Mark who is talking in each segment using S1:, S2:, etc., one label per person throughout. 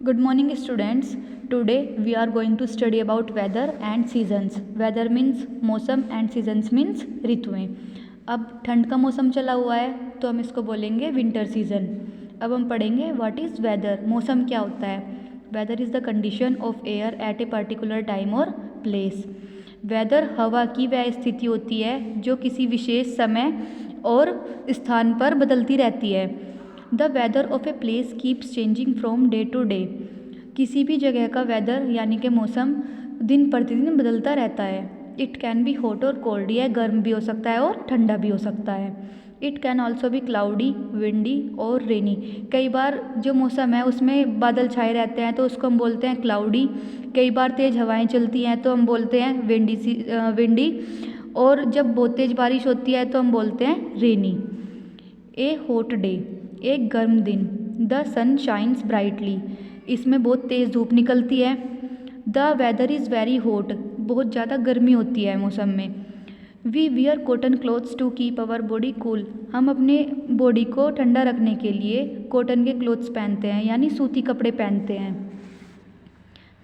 S1: Good morning students. Today we are going to study about weather and seasons. Weather means मौसम and seasons means ऋतुएं. अब ठंड का मौसम चला हुआ है तो हम इसको बोलेंगे विंटर सीजन. अब हम पढ़ेंगे व्हाट इज़ वेदर. मौसम क्या होता है. Weather is the condition of air at a particular time और प्लेस. वेदर हवा की वह स्थिति होती है जो किसी विशेष समय और स्थान पर बदलती रहती है. The weather of a place keeps changing from day to day. किसी भी जगह का वेदर यानी कि मौसम दिन प्रतिदिन बदलता रहता है. इट कैन बी हॉट और कोल्ड. यह गर्म भी हो सकता है और ठंडा भी हो सकता है. It can also be cloudy, windy और रेनी. कई बार जो मौसम है उसमें बादल छाए रहते हैं तो उसको हम बोलते हैं क्लाउडी. कई बार तेज़ हवाएं चलती हैं तो हम बोलते हैं विंडी. और जब बहुत तेज़ बारिश होती है तो हम बोलते हैं रेनी. ए हॉट डे, एक गर्म दिन. द सन शाइन्स ब्राइटली, इसमें बहुत तेज़ धूप निकलती है. The weather is very hot, बहुत ज़्यादा गर्मी होती है मौसम में. We wear cotton clothes to keep our body cool, हम अपने बॉडी को ठंडा रखने के लिए कॉटन के क्लोथ्स पहनते हैं यानी सूती कपड़े पहनते हैं.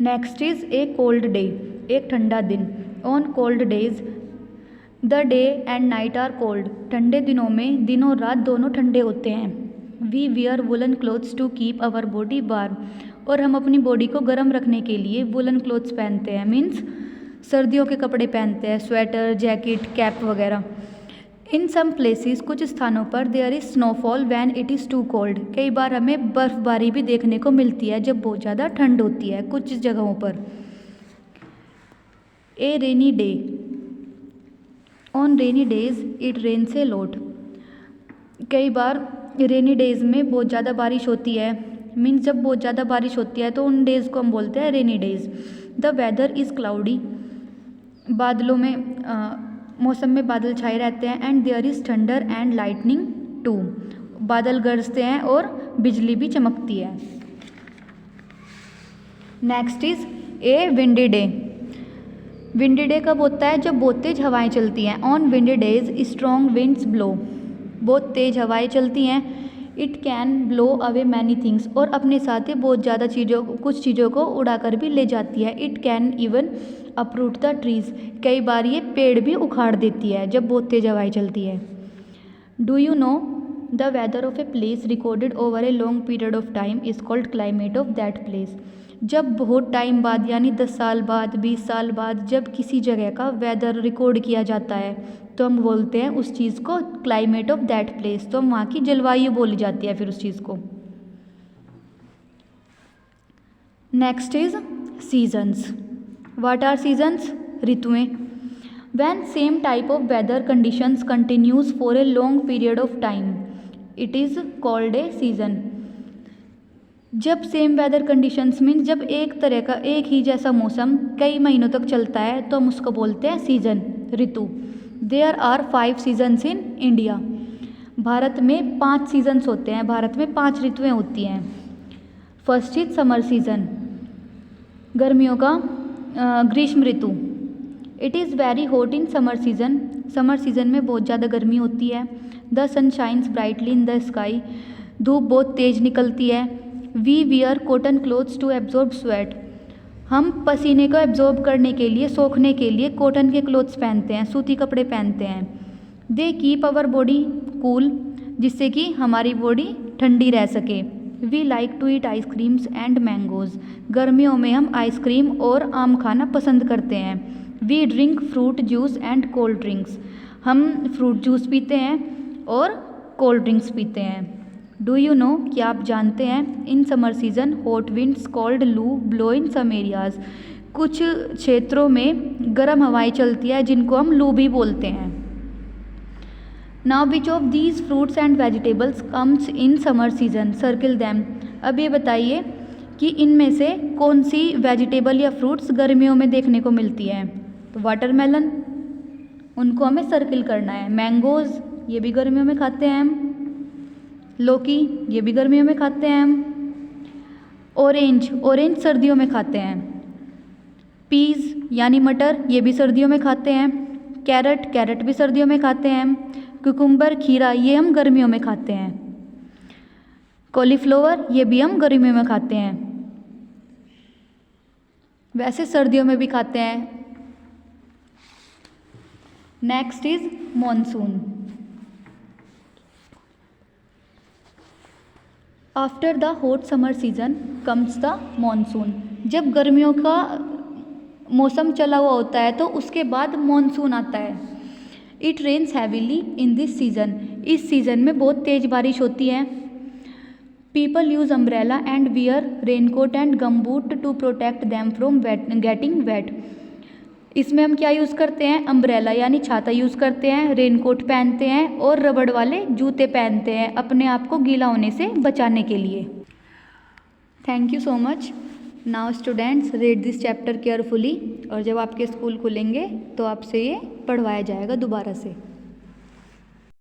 S1: Next is a cold day, एक ठंडा दिन. On cold days the day and night are cold, ठंडे दिनों में दिन और रात दोनों ठंडे होते हैं. We wear woollen clothes to keep our body warm, और हम अपनी बॉडी को गर्म रखने के लिए वुलन क्लोथ्स पहनते हैं. मीन्स सर्दियों के कपड़े पहनते हैं, स्वेटर, जैकेट, कैप वगैरह. इन सम प्लेसेस, कुछ स्थानों पर there is snowfall when it is too cold, कई बार हमें बर्फ़बारी भी देखने को मिलती है जब बहुत ज़्यादा ठंड होती है कुछ जगहों पर. A rainy day, on rainy days it rains a lot, कई बार रेनी डेज़ में बहुत ज़्यादा बारिश होती है. मीन्स जब बहुत ज़्यादा बारिश होती है तो उन डेज़ को हम बोलते हैं rainy days. The weather is cloudy, बादलों में मौसम में बादल छाए रहते हैं. And there is thunder and lightning too, बादल गरजते हैं और बिजली भी चमकती है. Next is a windy day. Windy day कब होता है, जब बहुत तेज़ हवाएं चलती हैं. On windy days strong winds blow, बहुत तेज़ हवाएं चलती हैं. It can blow away many things, और अपने साथ ही बहुत ज़्यादा कुछ चीज़ों को उड़ाकर भी ले जाती है. It can even uproot the trees, कई बार ये पेड़ भी उखाड़ देती है जब बहुत तेज़ हवाएं चलती है. Do you know the weather of a place recorded over a long period of time is called climate of that place. जब बहुत टाइम बाद यानी 10 साल बाद, 20 साल बाद जब किसी जगह का वेदर रिकॉर्ड किया जाता है तो हम बोलते हैं उस चीज़ को क्लाइमेट ऑफ दैट प्लेस. तो हम वहाँ की जलवायु बोली जाती है फिर उस चीज़ को. Next is seasons. What are seasons, ऋतुएं. When same type of weather conditions continues for a long period of time it is called a season. जब सेम वेदर कंडीशंस मीन्स जब एक तरह का एक ही जैसा मौसम कई महीनों तक चलता है तो हम उसको बोलते हैं सीजन, ऋतु. There are 5 seasons in India. भारत में 5 सीजन्स होते हैं. भारत में 5 ऋतुएं होती हैं. फर्स्ट इज समर सीजन, गर्मियों का ग्रीष्म ऋतु. It is very hot in summer season, summer season में बहुत ज़्यादा गर्मी होती है. The sun shines brightly in the sky, धूप बहुत तेज़ निकलती है. We wear cotton clothes to absorb sweat, हम पसीने को एब्जॉर्ब करने के लिए, सोखने के लिए कॉटन के क्लोथ्स पहनते हैं, सूती कपड़े पहनते हैं. They keep our body cool, जिससे कि हमारी बॉडी ठंडी रह सके. We like to eat ice creams and mangoes, गर्मियों में हम आइसक्रीम और आम खाना पसंद करते हैं. We drink fruit juice and cold drinks, हम फ्रूट जूस पीते हैं और कोल्ड ड्रिंक्स पीते हैं. डू यू नो, क्या आप जानते हैं, इन summer season hot winds called लू ब्लो इन सम एरियाज, कुछ क्षेत्रों में गर्म हवाएं चलती है जिनको हम लू भी बोलते हैं. Now which of these fruits and vegetables comes in summer season, circle them. अब ये बताइए कि इनमें से कौन सी वेजिटेबल या फ्रूट्स गर्मियों में देखने को मिलती है. तो वाटरमेलन, उनको हमें सर्किल करना है. मैंगोज़, ये भी गर्मियों में खाते हैं हम. लौकी, ये भी गर्मियों में खाते हैं हम. ऑरेंज, ऑरेंज सर्दियों में खाते हैं. पीज यानी मटर, ये भी सर्दियों में खाते हैं. कैरेट, कैरेट भी सर्दियों में खाते हैं हम. कुकुम्बर, खीरा, ये हम गर्मियों में खाते हैं. कॉलीफ्लावर, ये भी हम गर्मियों में खाते हैं. वैसे सर्दियों में भी खाते हैं। Next is monsoon. After the hot summer season comes the monsoon. जब गर्मियों का मौसम चला हुआ होता है तो उसके बाद मॉनसून आता है। It rains heavily in this season. इस सीज़न में बहुत तेज़ बारिश होती है। People use umbrella and wear raincoat and gumboot to protect them from getting wet. इसमें हम क्या यूज़ करते हैं? अम्ब्रेला यानी छाता यूज़ करते हैं, रेनकोट पहनते हैं और रबड़ वाले जूते पहनते हैं अपने आप को गीला होने से बचाने के लिए। Thank you so much. Now students read this chapter carefully, और जब आपके स्कूल खुलेंगे तो आपसे ये पढ़वाया जाएगा दोबारा से।